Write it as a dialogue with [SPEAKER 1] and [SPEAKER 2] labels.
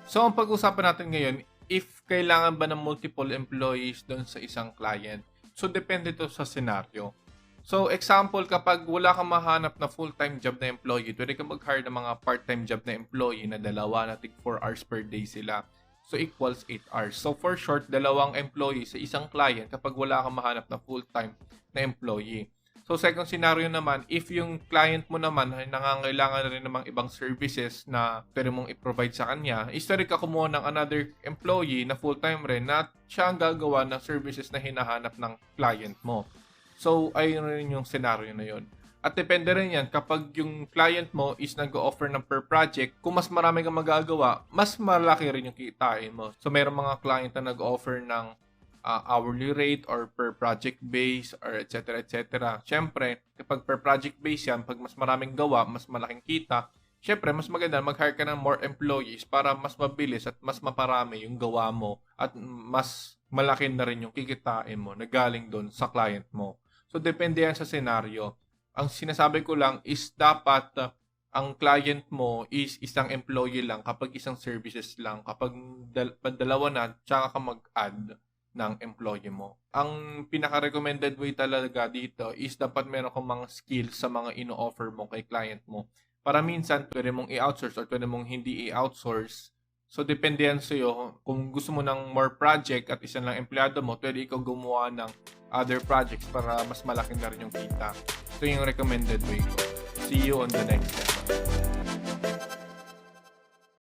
[SPEAKER 1] So, ang pag-usapan natin ngayon, if kailangan ba ng multiple employees doon sa isang client. So, depende to sa scenario. So, example, kapag wala kang mahanap na full-time job na employee, pwede kang mag-hire ng mga part-time job na employee na dalawa na tig 4 hours per day sila. So, equals 8 hours. So, for short, dalawang employee sa isang client kapag wala kang mahanap na full-time na employee. So, second scenario naman, if yung client mo naman ay nangangailangan na rin namang ibang services na pwede mong i-provide sa kanya, is pwede ka kumuha ng another employee na full-time rin na siya ang gagawa ng services na hinahanap ng client mo. So, ayun rin yung scenario na yun. At depende rin yan, kapag yung client mo is nag-offer ng per project, kung mas marami kang magagawa, mas malaki rin yung kitain mo. So, mayroong mga client na nag-offer ng hourly rate or per project base or etc. etc. Siyempre, kapag per project base yan, pag mas maraming gawa, mas malaking kita, siyempre, mas maganda mag-hire ka ng more employees para mas mabilis at mas maparami yung gawa mo at mas malaki na rin yung kikitain mo na galing doon sa client mo. So, depende yan sa scenario. Ang sinasabi ko lang is dapat ang client mo is isang employee lang kapag isang services lang. Kapag dalawa na, tsaka ka mag-add ng employee mo. Ang pinaka-recommended way talaga dito is dapat meron kang mga skills sa mga ino-offer mo kay client mo. Para minsan, pwede mong i-outsource or pwede mong hindi i-outsource. So, depende yan sa'yo. Kung gusto mo ng more project at isang lang empleyado mo, pwede ikaw gumawa ng other projects para mas malaki na rin yung kita. Ito yung recommended way ko. See you on the next episode.